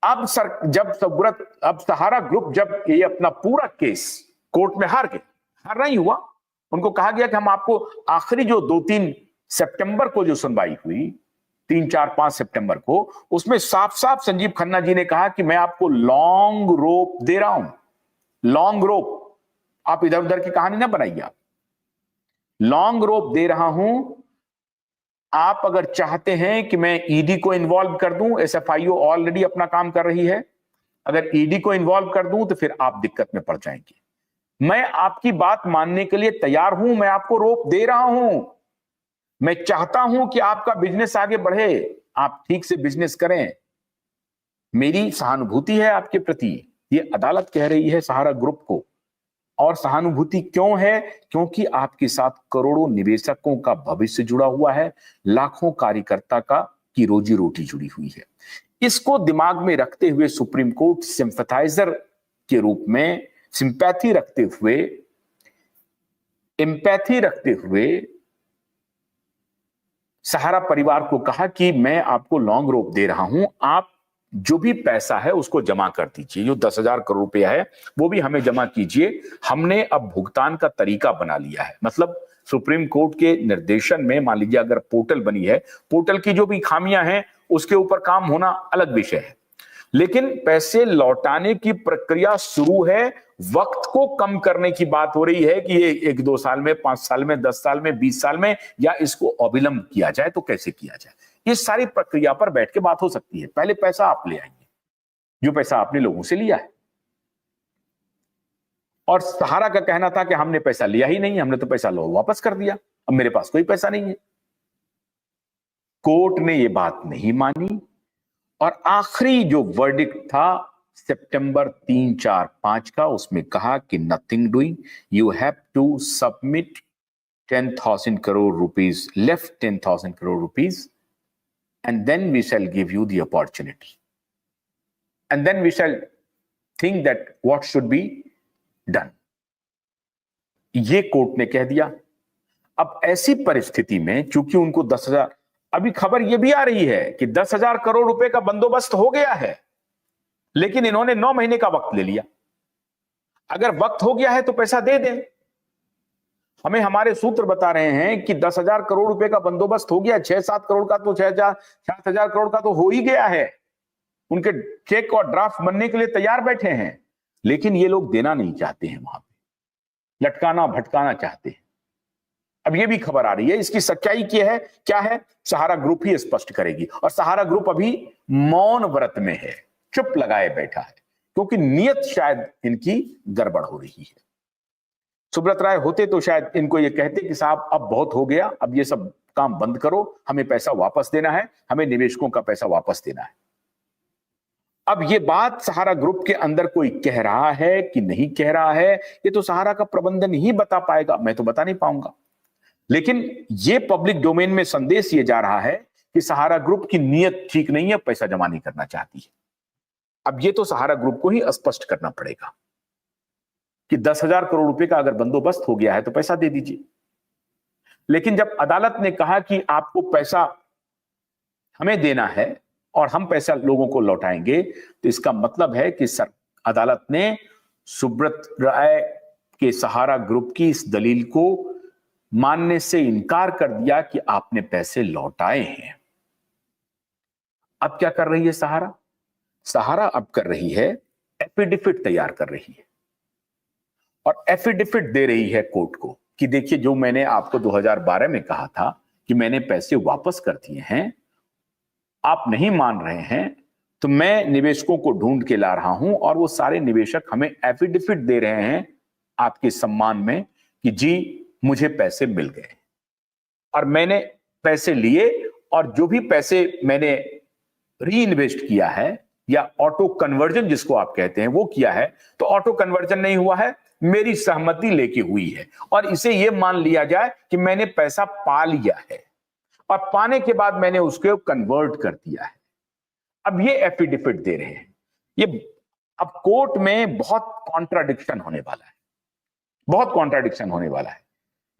अब अब सहारा ग्रुप जब ये अपना पूरा केस कोर्ट में हार गए, हार नहीं हुआ, उनको कहा गया कि हम आपको आखिरी जो 2-3 सितंबर को जो सुनवाई हुई, 3-4-5 सितंबर को, उसमें साफ साफ संजीव खन्ना जी ने कहा कि मैं आपको लॉन्ग रोप दे रहा हूं, लॉन्ग रोप, आप इधर उधर की कहानी ना बनाइए, आप लॉन्ग रोप दे रहा हूं, आप अगर चाहते हैं कि मैं ईडी को इन्वॉल्व कर दूं, एसएफआईओ ऑलरेडी अपना काम कर रही है, अगर ईडी को इन्वॉल्व कर दूं तो फिर आप दिक्कत में पड़ जाएंगे। मैं आपकी बात मानने के लिए तैयार हूं, मैं आपको रोप दे रहा हूं, मैं चाहता हूं कि आपका बिजनेस आगे बढ़े, आप ठीक से बिजनेस करें, मेरी सहानुभूति है आपके प्रति, ये अदालत कह रही है सहारा ग्रुप को। और सहानुभूति क्यों है? क्योंकि आपके साथ करोड़ों निवेशकों का भविष्य जुड़ा हुआ है, लाखों कार्यकर्ता की रोजी रोटी जुड़ी हुई है। इसको दिमाग में रखते हुए सुप्रीम कोर्ट सिंपैथाइजर के रूप में सिंपैथी रखते हुए सहारा परिवार को कहा कि मैं आपको लॉन्ग रोप दे रहा हूं, आप जो भी पैसा है उसको जमा कर दीजिए, जो 10,000 करोड़ रुपया है वो भी हमें जमा कीजिए, हमने अब भुगतान का तरीका बना लिया है। मतलब सुप्रीम कोर्ट के निर्देशन में मान लीजिए अगर पोर्टल बनी है, पोर्टल की जो भी खामियां हैं उसके ऊपर काम होना अलग विषय है, लेकिन पैसे लौटाने की प्रक्रिया शुरू है, वक्त को कम करने की बात हो रही है कि ये 1-2 साल में, 5 साल में, 10 साल में, 20 साल में, या इसको अविलंब किया जाए तो कैसे किया जाए, इस सारी प्रक्रिया पर बैठ के बात हो सकती है। पहले पैसा आप ले आएंगे, जो पैसा आपने लोगों से लिया है। और सहारा का कहना था कि हमने पैसा लिया ही नहीं, हमने तो पैसा वापस कर दिया, अब मेरे पास कोई पैसा नहीं है। कोर्ट ने यह बात नहीं मानी और आखिरी जो वर्डिक्ट था सितंबर 3-4-5 का, उसमें कहा कि nothing doing, you have to submit 10,000 crore rupees, left 10,000 crore rupees, and then we shall give you the opportunity, and then we shall think that what should be done. ये कोर्ट ने कह दिया। अब ऐसी परिस्थिति में चूंकि उनको 10,000, अभी खबर ये भी आ रही है कि 10,000 करोड़ रुपए का बंदोबस्त हो गया है, लेकिन इन्होंने 9 महीने का वक्त ले लिया। अगर वक्त हो गया है तो पैसा दे दें। हमें हमारे सूत्र बता रहे हैं कि 10,000 करोड़ रुपए का बंदोबस्त हो गया, 6-7 करोड़ का तो 7,000 करोड़ का तो हो ही गया है, उनके चेक और ड्राफ्ट बनने के लिए तैयार बैठे हैं, लेकिन ये लोग देना नहीं चाहते हैं, वहां पे लटकाना भटकाना चाहते हैं। अब ये भी खबर आ रही है, इसकी सच्चाई क्या है सहारा ग्रुप ही स्पष्ट करेगी। और सहारा ग्रुप अभी मौन व्रत में है, चुप लगाए बैठा है, क्योंकि नियत शायद इनकी गड़बड़ हो रही है। सुब्रत राय होते तो शायद इनको ये कहते कि साहब अब बहुत हो गया, अब ये सब काम बंद करो, हमें पैसा वापस देना है, हमें निवेशकों का पैसा वापस देना है। अब ये बात सहारा ग्रुप के अंदर कोई कह रहा है कि नहीं कह रहा है, ये तो सहारा का प्रबंधन ही बता पाएगा, मैं तो बता नहीं पाऊंगा। लेकिन ये पब्लिक डोमेन में संदेश ये जा रहा है कि सहारा ग्रुप की नीयत ठीक नहीं है, पैसा जमा नहीं करना चाहती है। अब ये तो सहारा ग्रुप को ही स्पष्ट करना पड़ेगा कि 10,000 करोड़ रुपए का अगर बंदोबस्त हो गया है तो पैसा दे दीजिए। लेकिन जब अदालत ने कहा कि आपको पैसा हमें देना है और हम पैसा लोगों को लौटाएंगे, तो इसका मतलब है कि अदालत ने सुब्रत राय के सहारा ग्रुप की इस दलील को मानने से इनकार कर दिया कि आपने पैसे लौटाए हैं। अब क्या कर रही है सहारा? सहारा अब कर रही है, एफिडेविट तैयार कर रही है और एफिडेविट दे रही है कोर्ट को कि देखिए, जो मैंने आपको 2012 में कहा था कि मैंने पैसे वापस कर दिए हैं, आप नहीं मान रहे हैं, तो मैं निवेशकों को ढूंढ के ला रहा हूं और वो सारे निवेशक हमें एफिडेविट दे रहे हैं आपके सम्मान में कि जी मुझे पैसे मिल गए और मैंने पैसे लिए, और जो भी पैसे मैंने री इन्वेस्ट किया है या ऑटो कन्वर्जन जिसको आप कहते हैं वो किया है, तो ऑटो कन्वर्जन नहीं हुआ है, मेरी सहमति लेके हुई है, और इसे ये मान लिया जाए कि मैंने पैसा पा लिया है और पाने के बाद मैंने उसको कन्वर्ट कर दिया है। अब ये एफिडेविट दे रहे हैं। ये अब कोर्ट में बहुत कॉन्ट्राडिक्शन होने वाला है, बहुत कॉन्ट्राडिक्शन होने वाला है।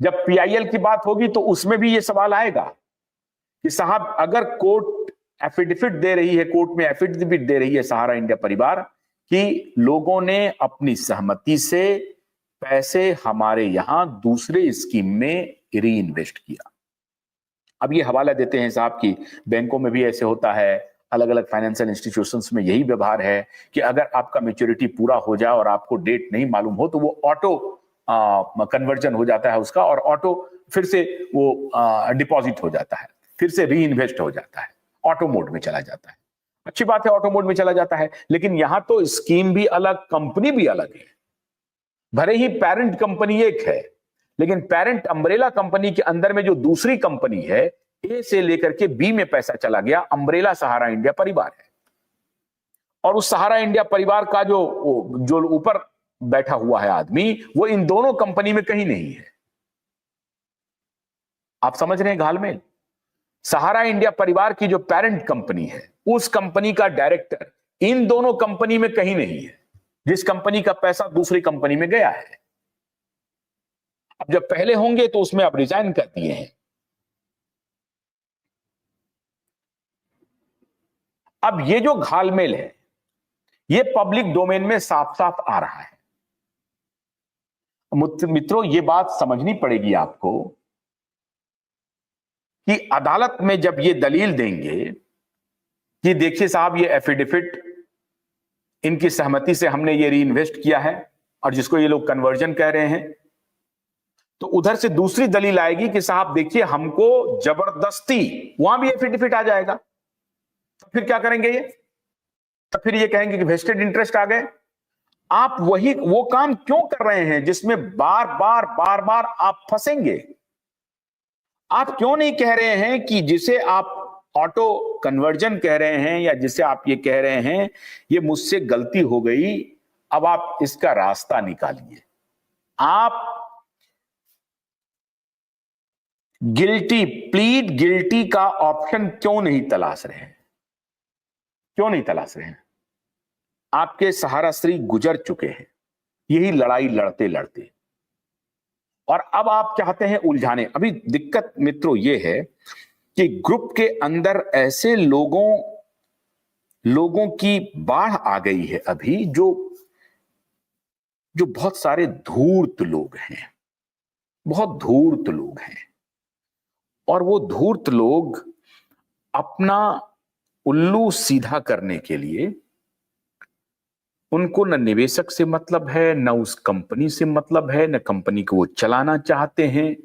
जब पीआईएल की बात होगी तो उसमें भी ये सवाल आएगा कि साहब अगर कोर्ट एफिडेविट दे रही है, कोर्ट में एफिडेविट दे रही है सहारा इंडिया परिवार कि लोगों ने अपनी सहमति से पैसे हमारे यहां दूसरे स्कीम में री इन्वेस्ट किया। अब ये हवाला देते हैं साहब कि बैंकों में भी ऐसे होता है, अलग अलग फाइनेंशियल इंस्टीट्यूशंस में यही व्यवहार है कि अगर आपका मैच्योरिटी पूरा हो जाए और आपको डेट नहीं मालूम हो तो वो ऑटो कन्वर्जन हो जाता है उसका, और ऑटो फिर से वो डिपॉजिट हो जाता है, फिर से री इन्वेस्ट हो जाता है, ऑटो मोड में चला जाता है। अच्छी बात है, ऑटो मोड में चला जाता है, लेकिन यहां तो स्कीम भी अलग, कंपनी भी अलग है। भले ही पेरेंट कंपनी एक है, लेकिन पेरेंट अम्ब्रेला कंपनी के अंदर में जो दूसरी कंपनी है, ए से लेकर के बी में पैसा चला गया, अम्ब्रेला सहारा इंडिया परिवार है। और उस सहारा इंडिया परिवार का जो ऊपर बैठा हुआ है आदमी, वो इन दोनों कंपनी में कहीं नहीं है। आप समझ रहे हैं घालमेल? सहारा इंडिया परिवार की जो पेरेंट कंपनी है, उस कंपनी का डायरेक्टर इन दोनों कंपनी में कहीं नहीं है, जिस कंपनी का पैसा दूसरी कंपनी में गया है। अब जब पहले होंगे तो उसमें अब रिजाइन कर दिए हैं। अब ये जो घालमेल है, ये पब्लिक डोमेन में साफ साफ आ रहा है। मित्रों, ये बात समझनी पड़ेगी आपको कि अदालत में जब ये दलील देंगे कि देखिए साहब, ये एफिडेविट इनकी सहमति से हमने ये री इन्वेस्ट किया है, और जिसको ये लोग कन्वर्जन कह रहे हैं, तो उधर से दूसरी दलील आएगी कि साहब देखिए हमको जबरदस्ती, वहां भी एफिडेविट आ जाएगा। तो फिर क्या करेंगे ये? तो फिर ये कहेंगे कि वेस्टेड इंटरेस्ट आ गए। आप वो काम क्यों कर रहे हैं जिसमें बार बार आप फंसेंगे? आप क्यों नहीं कह रहे हैं कि जिसे आप ऑटो कन्वर्जन कह रहे हैं, या जिसे आप ये कह रहे हैं ये मुझसे गलती हो गई, अब आप इसका रास्ता निकालिए। आप प्लीड गिल्टी का ऑप्शन क्यों नहीं तलाश रहे हैं? क्यों नहीं तलाश रहे हैं? आपके सहारा श्री गुजर चुके हैं यही लड़ाई लड़ते लड़ते, और अब आप चाहते हैं उलझाने। अभी दिक्कत मित्रों ये है कि ग्रुप के अंदर ऐसे लोगों की बाढ़ आ गई है अभी, जो बहुत सारे धूर्त लोग हैं, बहुत धूर्त लोग हैं। और वो धूर्त लोग अपना उल्लू सीधा करने के लिए, उनको न निवेशक से मतलब है, न उस कंपनी से मतलब है, न कंपनी को वो चलाना चाहते हैं।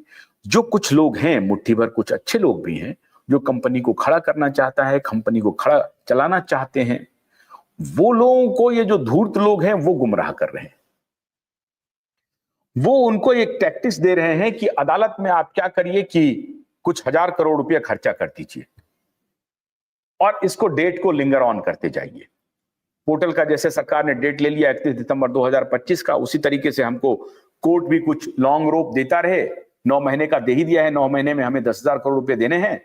जो कुछ लोग हैं, मुट्ठी भर कुछ अच्छे लोग भी हैं, जो कंपनी को खड़ा करना चाहता है, कंपनी को खड़ा चलाना चाहते हैं, वो लोगों को ये जो धूर्त लोग हैं वो गुमराह कर रहे हैं। वो उनको एक टैक्टिक्स दे रहे हैं कि अदालत में आप क्या करिए कि कुछ 1000 करोड़ रुपया खर्चा कर दीजिए और इसको डेट को लिंगर ऑन करते जाइए। पोर्टल का जैसे सरकार ने डेट ले लिया 31 दिसंबर 2025 का, उसी तरीके से हमको कोर्ट भी कुछ लॉन्ग रोप देता रहे। 9 महीने का दे ही दिया है, 9 महीने में हमें 10,000 करोड़ रुपए देने हैं,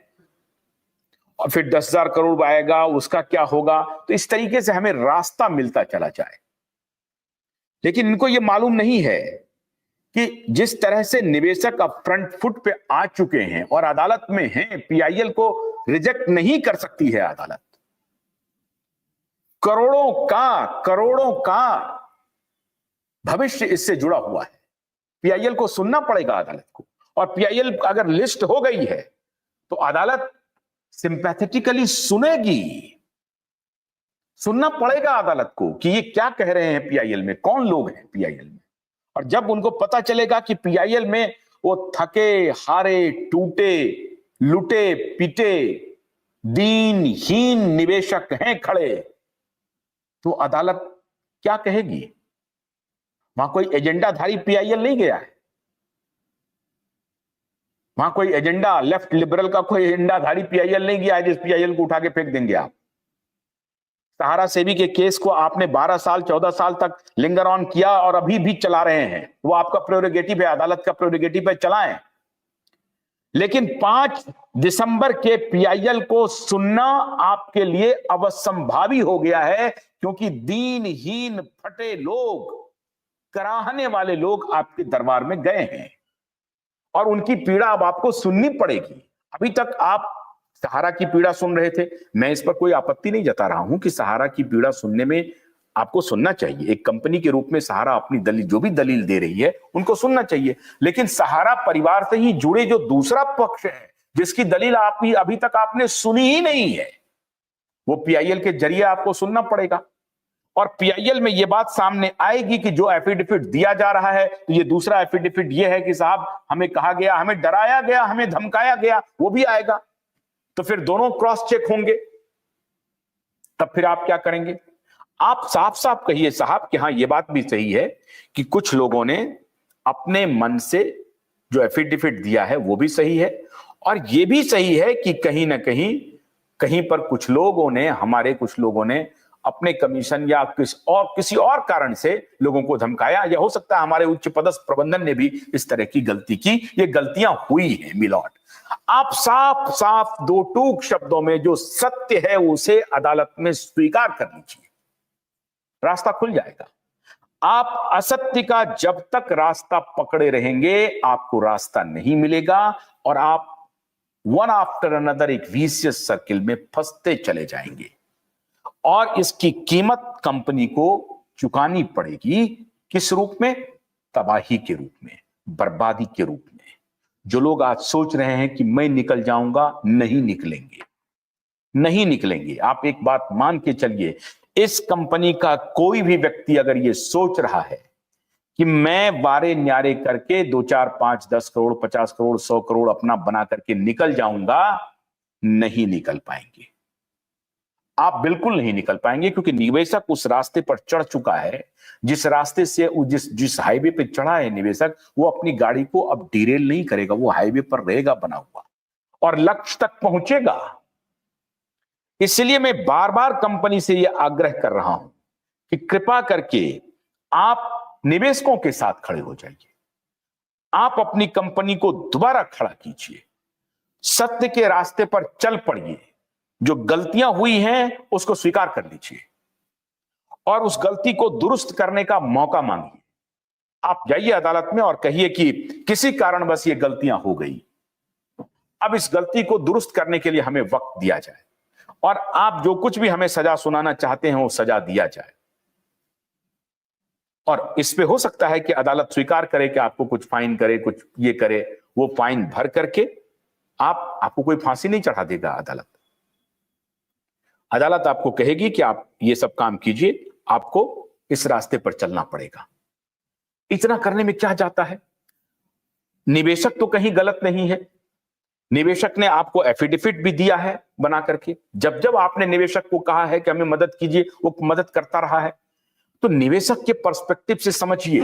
और फिर 10,000 करोड़ आएगा, उसका क्या होगा। तो इस तरीके से हमें रास्ता मिलता चला जाए। लेकिन इनको यह मालूम नहीं है कि जिस तरह से निवेशक अब फ्रंट फुट पे आ चुके हैं और अदालत में हैं, पीआईएल को रिजेक्ट नहीं कर सकती है अदालत। करोड़ों का भविष्य इससे जुड़ा हुआ है। पीआईएल को सुनना पड़ेगा अदालत को, और पीआईएल अगर लिस्ट हो गई है तो अदालत सिंपैथेटिकली सुनेगी। सुनना पड़ेगा अदालत को कि ये क्या कह रहे हैं पीआईएल में, कौन लोग हैं पीआईएल में। और जब उनको पता चलेगा कि पीआईएल में वो थके हारे, टूटे, लुटे पिटे, दीनहीन निवेशक हैं खड़े, तो अदालत क्या कहेगी? वहां कोई एजेंडाधारी पीआईएल नहीं गया है, वहां कोई एजेंडा लेफ्ट लिबरल का कोई एजेंडाधारी पीआईएल नहीं गया है जिस पीआईएल को उठा के फेंक देंगे आप। सहारा सेबी के केस को आपने 12 साल 14 साल तक लिंगर ऑन किया और अभी भी चला रहे हैं, वो आपका प्रेरोगेटिव है, अदालत का प्रेरोगेटिव है, चलाएं। लेकिन 5 दिसंबर के पीआईएल को सुनना आपके लिए अवसंभावी हो गया है, क्योंकि दीनहीन फटे लोग, कराहने वाले लोग आपके दरबार में गए हैं और उनकी पीड़ा अब आपको सुननी पड़ेगी। अभी तक आप सहारा की पीड़ा सुन रहे थे। मैं इस पर कोई आपत्ति नहीं जता रहा हूं कि सहारा की पीड़ा सुनने में आपको सुनना चाहिए। एक कंपनी के रूप में सहारा अपनी दलील, जो भी दलील दे रही है, उनको सुनना चाहिए। लेकिन सहारा परिवार से ही जुड़े जो दूसरा पक्ष है, जिसकी दलील आप ही अभी तक आपने सुनी ही नहीं है, वो पीआईएल के जरिए आपको सुनना पड़ेगा। और पीआईएल में ये बात सामने आएगी कि जो एफिडेविट दिया जा रहा है, तो ये दूसरा एफिडेविट ये है कि साहब हमें कहा गया, हमें डराया गया, हमें धमकाया गया, वो भी आएगा। तो फिर दोनों क्रॉस चेक होंगे। तब फिर आप क्या करेंगे? आप साफ साफ कहिए साहब कि हाँ, ये बात भी सही है कि कुछ लोगों ने अपने मन से जो एफिडेविट दिया है वो भी सही है, और ये भी सही है कि कहीं ना कहीं पर कुछ लोगों ने, हमारे कुछ लोगों ने अपने कमीशन या किसी और कारण से लोगों को धमकाया, या हो सकता है हमारे उच्च पदस्थ प्रबंधन ने भी इस तरह की गलती की। ये गलतियां हुई हैं मिलॉर्ड। आप साफ साफ दो टूक शब्दों में जो सत्य है उसे अदालत में स्वीकार कर लीजिए, रास्ता खुल जाएगा। आप असत्य का जब तक रास्ता पकड़े रहेंगे, आपको रास्ता नहीं मिलेगा, और आप वन आफ्टर अनदर एक विशियस सर्किल में फंसते चले जाएंगे, और इसकी कीमत कंपनी को चुकानी पड़ेगी। किस रूप में? तबाही के रूप में, बर्बादी के रूप में। जो लोग आज सोच रहे हैं कि मैं निकल जाऊंगा, नहीं निकलेंगे, नहीं निकलेंगे। आप एक बात मान के चलिए, इस कंपनी का कोई भी व्यक्ति अगर ये सोच रहा है कि मैं वारे न्यारे करके 2, 4, 5, 10 करोड़, 50 करोड़, 100 करोड़ अपना बना करके निकल जाऊंगा, नहीं निकल पाएंगे। आप बिल्कुल नहीं निकल पाएंगे, क्योंकि निवेशक उस रास्ते पर चढ़ चुका है, जिस रास्ते से जिस हाईवे पे चढ़ा है निवेशक, वो अपनी गाड़ी को अब डिरेल नहीं करेगा, वो हाईवे पर रहेगा बना हुआ और लक्ष्य तक पहुंचेगा। इसलिए मैं बार बार कंपनी से यह आग्रह कर रहा हूं कि कृपा करके आप निवेशकों के साथ खड़े हो जाइए, आप अपनी कंपनी को दोबारा खड़ा कीजिए, सत्य के रास्ते पर चल पड़िए, जो गलतियां हुई हैं उसको स्वीकार कर लीजिए, और उस गलती को दुरुस्त करने का मौका मांगिए। आप जाइए अदालत में और कहिए कि किसी कारणवश ये गलतियां हो गई, अब इस गलती को दुरुस्त करने के लिए हमें वक्त दिया जाए, और आप जो कुछ भी हमें सजा सुनाना चाहते हैं वो सजा दिया जाए। और इस पे हो सकता है कि अदालत स्वीकार करे कि आपको कुछ फाइन करे, कुछ ये करे, वो फाइन भर करके आपको कोई फांसी नहीं चढ़ा देगा अदालत आपको कहेगी कि आप ये सब काम कीजिए, आपको इस रास्ते पर चलना पड़ेगा। इतना करने में क्या जाता है? निवेशक तो कहीं गलत नहीं है, निवेशक ने आपको एफिडेविट भी दिया है बना करके। जब जब आपने निवेशक को कहा है कि हमें मदद कीजिए, वो मदद करता रहा है। तो निवेशक के पर्सपेक्टिव से समझिए